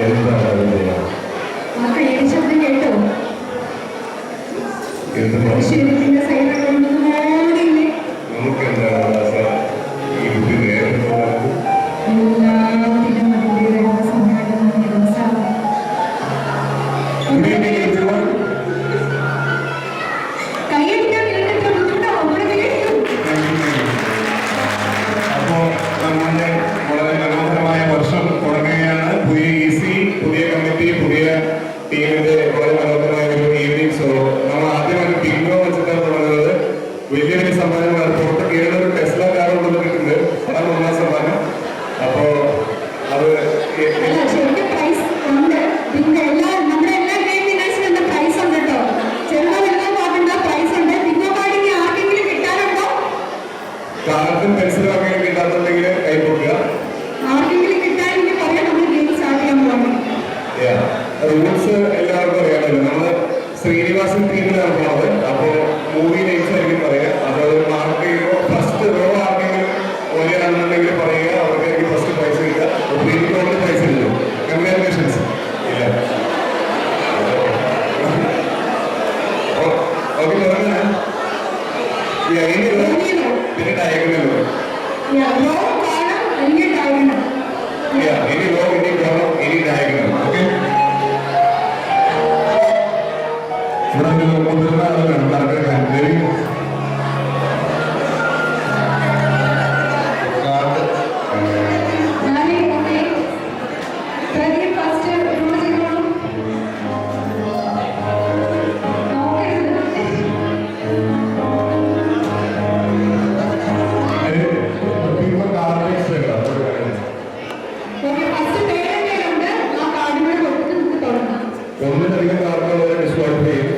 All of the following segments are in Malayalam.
എന്താണ് അതിന്റെ ശബ്ദം കേട്ടോ? നമുക്ക് എന്താണ് ഈ ബുദ്ധി നേരിടുന്നത്? ടീമിന്റെ വളരെ മനോഹരമായ ഒരു ഈവനിങ് ഷോ. നമ്മൾ ആദ്യമായിട്ട് ബിങ്കോ വെച്ചിട്ടാണ് തുടങ്ങുന്നത്. വലിയൊരു സമ്മാനമാണ്. പുറത്ത് കേരള ഒരു ടെസ്ല കാർ കൊണ്ടുവന്നിട്ടുണ്ട്. അതാണ് ഒന്നാം സമ്മാനം. അപ്പോ അത് കാർഡും പെൻസിലും ഒക്കെ കിട്ടാത്തുണ്ടെങ്കിൽ കൈ കൊടുക്കുക. റൂൾസ് എല്ലാവർക്കും അറിയാമല്ലോ. നമ്മള് ശ്രീനിവാസൻ ടീമിലാണ് പോണത്. അപ്പോ മൂവി നെയിംസ് ആയിരിക്കും പറയുക. അത് മാർക്ക് ചെയ്യുമ്പോൾ ഫസ്റ്റ് റോ ആർക്കെങ്കിലും ഒരേയാണെന്നുണ്ടെങ്കിൽ പറയുക. അവർക്കായിരിക്കും ഫസ്റ്റ് പ്രൈസ് കിട്ടുക. പ്രീമിയോട് പ്രൈസ് കിട്ടും. കൺഗ്രാജുലേഷൻസ്. ഇല്ല ഓക്കെ തുടങ്ങാൻ പിന്നെ ഡയഗണലോ ഇനി റോ ഇനി കോണം ഇനി ഡയഗണൽ. ഓക്കെ ഇവിടെ മുതിർന്ന ആളുകളാണ് നടക്കാൻ ഒന്നിലധികം കാർഡുകൾ ഡിസ്ക്വാളിഫൈ ചെയ്യും.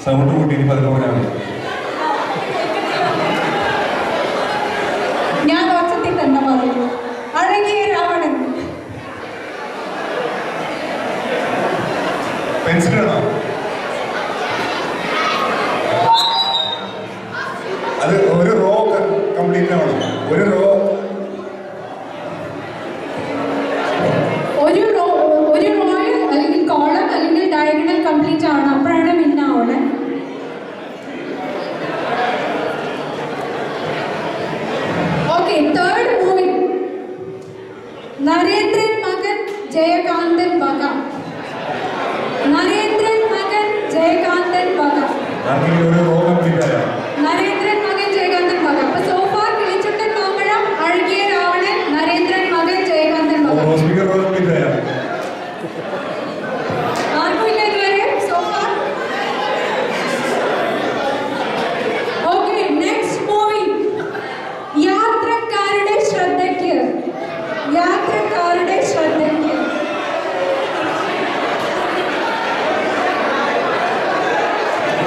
സൗണ്ട് കൂട്ടി പതിനോരാണ്. ഞാൻ ഉച്ചത്തിൽ തന്നെ പറഞ്ഞു അഴകിയ രാവണൻ. പെൻസിലാണോ അത്? ഒരു റോ കംപ്ലീറ്റ് ആവണം. ഒരു റോ അല്ലെങ്കിൽ കോളം അല്ലെങ്കിൽ ഡയഗണൽ കംപ്ലീറ്റ് ആണ്. അപ്പോഴാണ് മിന്നാവണേ. ഓക്കെ, തേർഡ് മൂവി നരേന്ദ്രൻ മകൻ ജയകാന്തൻ വക. നരേന്ദ്രൻ മകൻ ജയകാന്തൻ വക. ഒരു റോ കംപ്ലീറ്റ് ആയ നരേന്ദ്രൻ മകൻ ജയകാന്തൻ വക.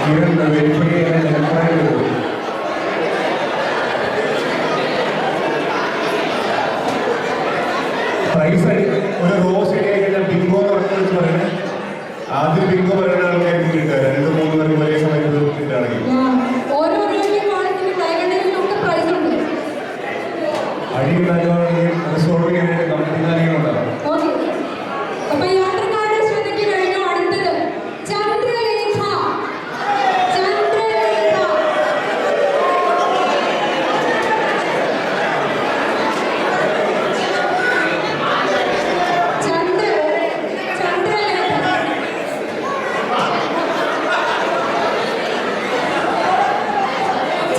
വെരിഫൈ ചെയ്യാൻ അഭിപ്രായം പ്രൈസ് ഒരു റോസ് ശരിയായി കഴിഞ്ഞാൽ ബിങ്കോ എന്ന് പറഞ്ഞ് പറയുന്നത് ആദ്യം ബിങ്കോ പറയുന്ന ആൾക്കാർക്ക് കിട്ടുക 2-3 പേർക്ക് ഒരേ സമയത്ത് കിട്ടുകയാണെങ്കിൽ ഓരോ പ്രൈസ് ഉണ്ട്. അടി ഉണ്ടാക്കുകയാണെങ്കിൽ അത് സോൾവ് ചെയ്യാനായിട്ട് കമ്പനി കാര്യങ്ങൾ ഉണ്ടാകും. അപ്പൊ യാത്രക്കാരുടെ ശ്രദ്ധയ്ക്ക് കഴിഞ്ഞു. അടുത്തത് ചന്ദ്രലേഖ. ചന്ദ്രലേഖ.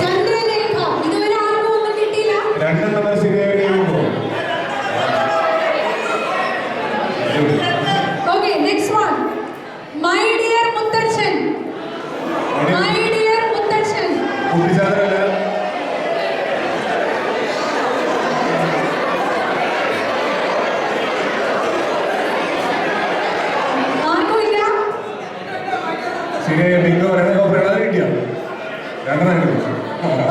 ചന്ദ്രലേഖ ഇതുവരെ ആർക്കും ഒന്നും കിട്ടിയില്ല. 2 നമ്പർ ശരിയായി കഴിയുമ്പോൾ Okay, next one. My dear Muttachan. My dear Muttachan. കുട്ടിച്ചാതരല്ല ആർക്കും ഇല്ല. ശരിയായ ബിങ്കോ പറയുന്നത് പ്രകടനം കിട്ടിയോ 2 കിട്ടും.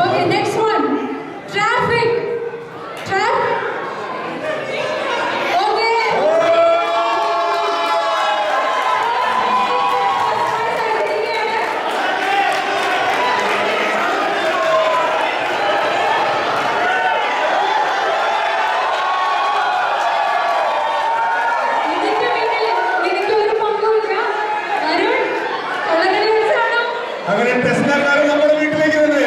Okay, next one. Traffic. Traffic. Okay. ഇതിന്റെ പിന്നിൽ എനിക്കൊരു പങ്കുമില്ല. അരുൺ, കൊള്ളകളി വെച്ചാണോ? അങ്ങനെ ടെസ്റ്റിനാക്കാരും നമ്മുടെ വീട്ടിലേക്ക് വന്നത്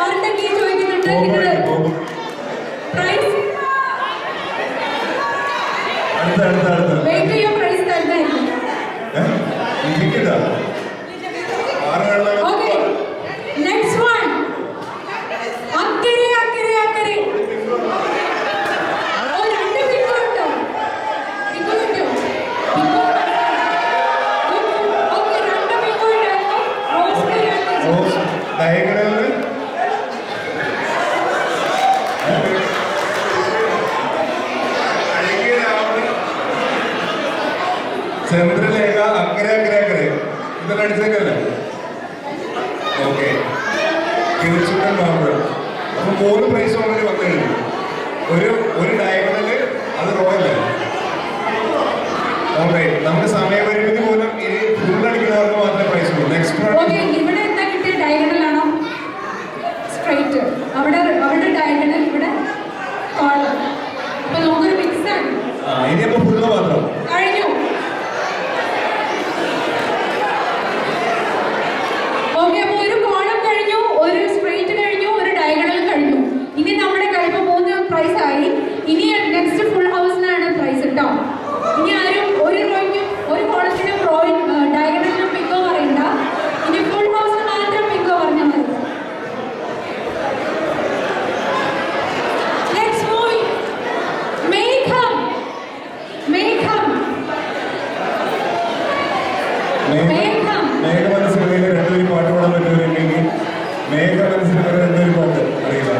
ആരുടെ കീ ചോദിക്കുന്നുണ്ട്? നിങ്ങള് പ്രൈസ് അടുത്ത വെയിറ്റ് ചെയ്യോ പ്രൈസ് തരുന്നതായിരിക്കും. ഇരിക്കട്ടാ Okay, next one. അക്കരെ അക്കരെ അക്കരെ. ഓ, 2 ബിങ്കോ കിട്ടോ? ബിങ്കോ കിട്ടോ? ബിങ്കോ. Okay, 2 ബിങ്കോ ഉണ്ടായിരുന്നു. റോസ്ബെറി ആപ്പിൾ. ഡയഗ്രാമില് ചന്ദ്രലേഖ അക്കരെ അക്കരെ അക്കരെ ഇതെല്ലാം അടിച്ചേക്കല്ലേ ഓക്കെ തിരുച്ചുട്ടൻ മാമ്പഴം അപ്പൊ 3 പ്രൈസ് ഓൾറെഡി വന്നു കഴിഞ്ഞു ഒരു ഡയഗണല് അത് റോയല്ലേ ഓക്കെ നമ്മുടെ സമയപരിമിതി മൂലം ഇനി ഫുൾ അടിക്കുന്നവർക്ക് മാത്രമേ പ്രൈസ് ഉള്ളൂ നെക്സ്റ്റ് Okay, ഇവിടെ എന്താ കിട്ടിയ? ഡയഗണൽ ആണോ സ്ട്രൈറ്റ്? അവിടെ ഡയഗണൽ, ഇവിടെ കോളം. അപ്പൊ നമുക്കൊരു മിക്സ് ആണ്. ഇനിയപ്പോ ഫുള്ള് മാത്രം കഴിഞ്ഞു. ഓക്കെ, അപ്പൊ ഒരു കോളം കഴിഞ്ഞു, ഒരു സ്ട്രൈറ്റ് കഴിഞ്ഞു, ഒരു ഡയഗണൽ കഴിഞ്ഞു. ഇനി നമ്മുടെ കഴിവ് 3 പ്രൈസ് ആയി. ഇനി നെക്സ്റ്റ് ഫുൾ ഹൗസിനാണ് പ്രൈസ് കേട്ടോ. ഇനി ആരും ഒരു റോയ്ക്കും ഒരു കോളത്തിനും ഡയഗണലിനും പിങ്കോ പറയണ്ട. ഇനി ഫുൾ ഹൗസിന് മാത്രം പിങ്കോ പറഞ്ഞാൽ മതി. Next movie. മേഘം. മേഘം. മേഘം. മേഘമനസ്സിൽ 2 പാട്ട് പാടാൻ പറ്റുമല്ലെങ്കിൽ മേഘമനസ്സിൽ 2 പാട്ട് അറിയില്ല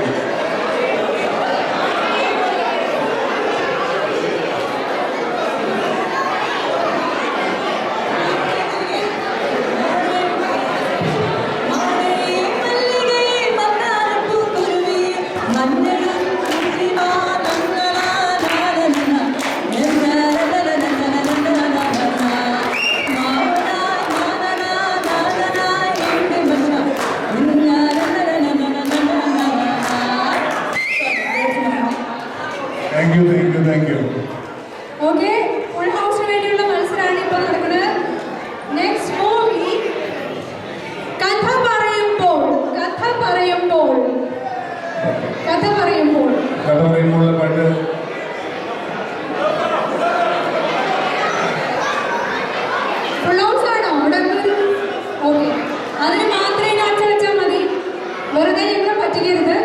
താങ്ക് യു ഓക്കെ, ഫുൾ ഹൗസിന് വേണ്ടിയുള്ള മത്സരമാണ് ഇപ്പോൾ നടക്കുന്നത്. നെക്സ്റ്റ് മൂവി കഥ പറയുമ്പോൾ. കഥ പറയുമ്പോൾ. കഥ പറയുമ്പോൾ. കഥ പറയുമ്പോഴുള്ള പാട്ട് ഫുൾ ഹൗസ് ആണോ അവിടെ? ഓക്കെ, അതിന് മാത്രമേ കാഴ്ച വെച്ചാൽ മതി. വെറുതെ ഞങ്ങളെ പറ്റിക്കരുത്.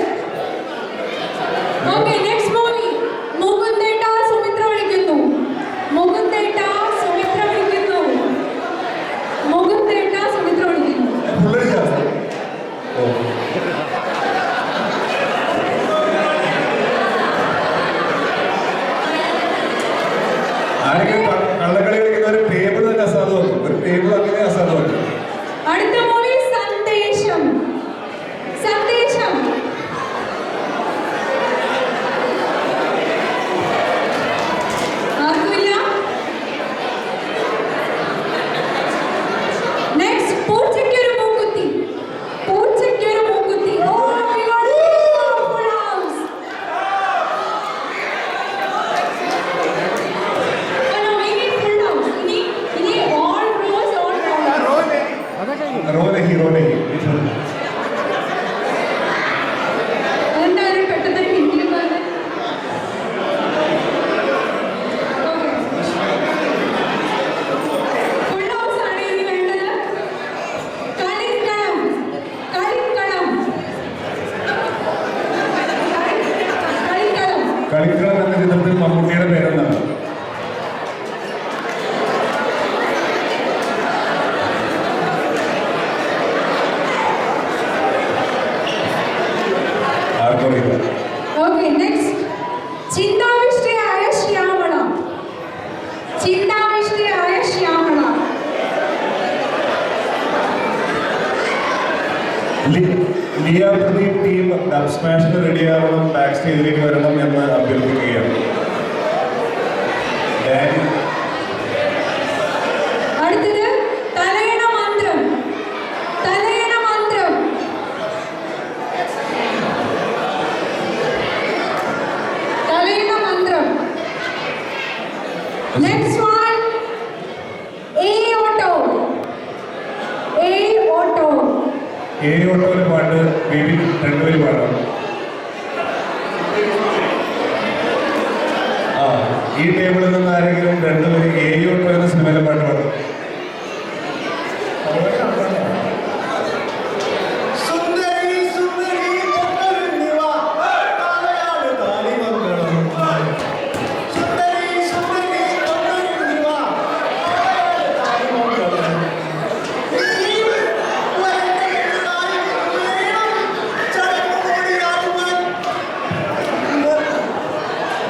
ഓക്കെ, നെക്സ്റ്റ് മൂവി മുകുന്ദേട്ട സുമിത്ര വിളിക്കുന്നു. മുകുന്ദേട്ട സുമിത്ര വിളിക്കുന്നു. മുകുന്ദേട്ട സുമിത്ര വിളിക്കുന്നു. ആരെങ്കിലും കള്ളക്കളി കളിക്കുന്ന ഒരു ടേബിൾ തന്നെ അസാധുവാക്കും. ഒരു ടേബിൾ അങ്ങനെ അസാധുവാക്കും. അടുത്ത മൂവി സന്ദേശം. സന്ദേശം. ആർക്കുമില്ല? നെക്സ്റ്റ് പൂച്ചയ്ക്കൊരു മൂക്കുത്തി. പൂച്ചയ്ക്കൊരു മൂക്കുത്തി. Oh my god, full house. ഇനി ഫുൾ ഹൗസ്. ഇനി ഓൾ റോസ് ഓൾ റോലഹി എന്തായാലും പെട്ടെന്ന് ഹിന്ദിയിൽ പറഞ്ഞ് ഫുൾ ഹൗസ് ആണ് ഇനി വേണ്ടത്. കളിക്കളം. കളിക്കളം. കളിക്കളം. കളിക്കളം എന്ന ചിത്രത്തിൽ മമ്മൂട്ടിയുടെ പേരെന്താണ്? ആർക്കറിയില്ല. ഓക്കെ നെക്സ്റ്റ് ചിന്താവിഷ്ടയായ ശ്യാമള. ചിന്താവിഷ്ടയായ ശ്യാമള. ലിയ പ്രദീപ് ടീം ഡബ് സ്മാഷിന് റെഡിയാവണം, ബാക്ക് സ്റ്റേജിലേക്ക് വരണം എന്ന് അഭ്യർത്ഥിക്കുകയാണ്. ഡാനി അടുത്തത് തലയണ മന്ത്രം. തലയണ മന്ത്രം. തലയണ മന്ത്രം. Next one a auto. A auto. ഓട്ടോയിലെ പാട്ട് ബേബി രണ്ടുപേരും പാടണം. ഈ ടേബിളിൽ നിന്ന് ആരെങ്കിലും രണ്ടുപേരും ഓട്ടോ എന്ന സിനിമയിലെ പാട്ട് പാടും.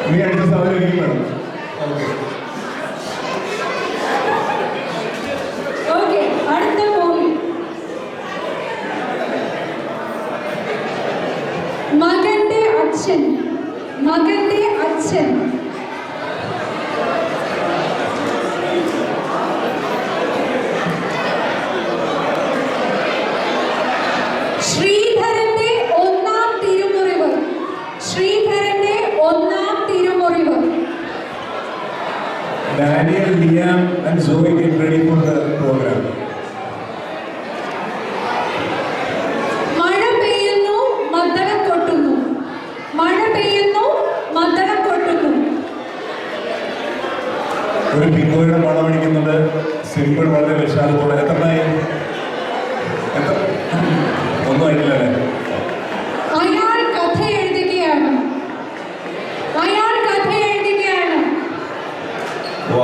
നീ അടുത്ത സാധനം എനിക്ക് വേണം. ഓക്കെ. ഓക്കെ അടുത്ത മൂവി മകന്റെ അച്ഛൻ. മകന്റെ അച്ഛൻ. ശ്രീധരന്റെ ഒന്നാം തിരുമുറിവ്. ശ്രീധരന്റെ ഒന്നാം തിരുമുറിവ്. Daniel, Liam and Zoe get ready for the program. മഴ പെയ്യുന്നു മദ്ദളം കൊട്ടുന്നു. മഴ പെയ്യുന്നു മദ്ദളം കൊട്ടുന്നു. ഒരു പിങ്കോയുടെ മണം അടിക്കുന്നുണ്ട്. സിമ്പിൾ വളരെ വിശാലത്തോടെ. എത്രയായി? ഒന്നും ആയിട്ടില്ല അല്ലേ? അയാൾ കഥ എഴുതുകയാണ്. അയാൾ കഥ എഴുതുകയാണ്.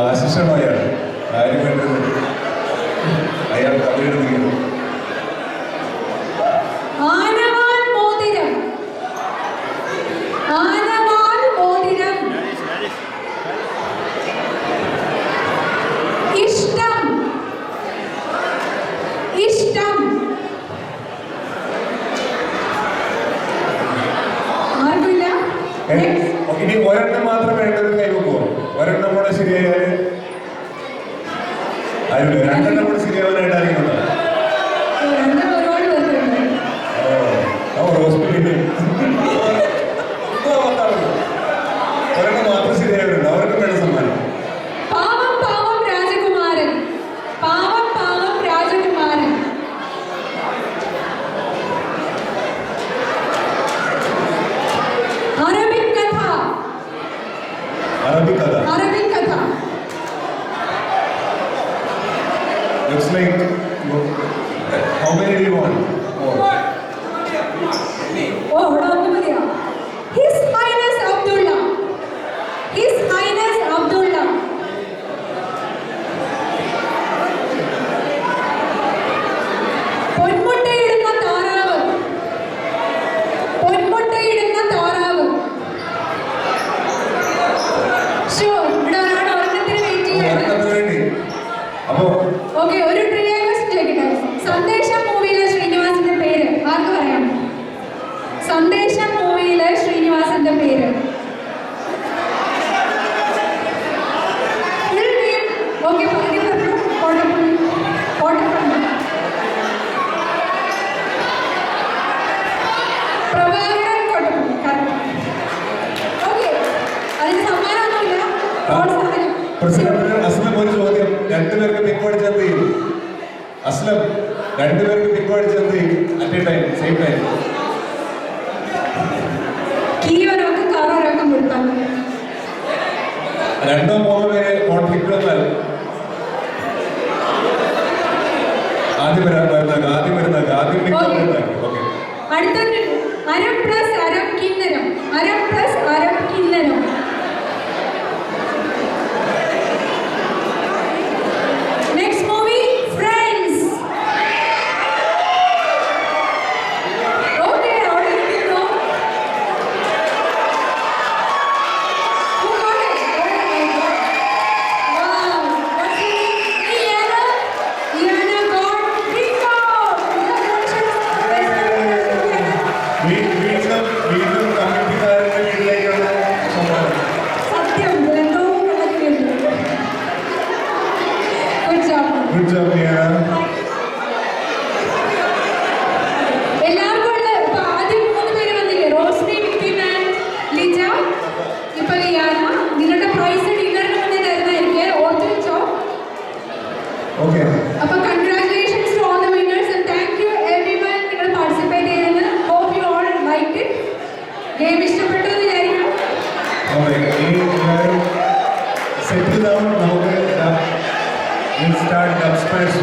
ആശിഷണോ അയാൾ? ആരും വേണ്ടത് അയാൾ കഥ എഴുതുകയാണ്. ആനവാൽ മോതിരം. ആനവാൽ മോതിരം. ഇഷ്ടം. ഇഷ്ടം. ആർക്കില്ല? ഇനി ഒരെണ്ണം മാത്രം വേണ്ടത് കൈവെക്കുമോ? ഒരെണ്ണം കൂടെ ശരിയായാൽ ആരും രണ്ടെണ്ണം കൂടെ ശരിയാവാനായിട്ട് ആരെങ്കിലും ഉണ്ടോ? ഒരുപാട് പേർക്കുണ്ട്. ഹോസ്പിറ്റലിൽ ഒരെണ്ണം മാത്രം ശരിയായവരുണ്ട്. അവർക്ക് വേണ്ട സമ്മാനം. പാവം പാവം രാജകുമാരൻ. പാവം പാവം രാജകുമാരൻ. അറബിക് കഥ. അറബിക് കഥ. അറബിക് കഥ. Looks like how many do you want? More. ഓ ഇവിടെ ഒന്ന് മതിയോ? His highness Abdullah. His highness Abdullah. പൊന്മുട്ടയിടുന്ന താറാവ്. പൊന്മുട്ടയിടുന്ന താറാവ്. ഷോ ഇവിടെ ഒരാൾ ഒരെണ്ണത്തിന് രണ്ടുപേർക്ക് പിക്ക് അടിച്ച് എന്ത് ചെയ്യും? അസ്ലം രണ്ടുപേർക്ക് പിക്ക് അടിച്ച് എന്ത് ചെയ്യും? At a time, same time. Key ഒരാൾക്ക് കാർ ഒരാൾക്കും കൊടുത്താൽ രണ്ടോ മൂന്നോ പേര് കോൺഫ്ലിക്റ്റ് വന്നാൽ ആദ്യം പിക്ക് ഓക്കെ. അടുത്ത അരം പ്ലസ് അരം കിന്നരം, അരം പ്ലസ് അരം കിന്നരം. Next movie friends. ഓക്കെ, അവിടെ ഇരിക്കുന്നു. Who got it? Wow, what's your name? Liana. Liana got 3 points. വീണ്ടും കമ്മിറ്റിക്കാരുടെ വീട്ടിലേക്കുള്ള സമ്മാനം. സത്യം എന്തോ കളരിയുണ്ട്. Good job. Good job, Liana. എല്ലാവർക്കും ഉള്ള ഇപ്പൊ ആദ്യം 3 പേര് വന്നില്ലേ, റോസ്മി, വിപിൻ ആൻഡ് ലിജ. ഇപ്പൊ ലിയാന, നിങ്ങളുടെ പ്രൈസ് ഡിന്നറിന് മുന്നേ തരുന്നതായിരിക്കും, ഓർത്ത് വെച്ചോ. Okay. അപ്പൊ congratulations to all the winners and thank you everyone നിങ്ങൾ പാർട്ടിസിപ്പേറ്റ് ചെയ്തത്. Hope you all like it. Game ഇഷ്ടപ്പെട്ടു എന്ന് വിചാരിക്കണം. Settle down. നമുക്ക് സ്റ്റാർട്ട് ഡബ് സ്മാഷ്.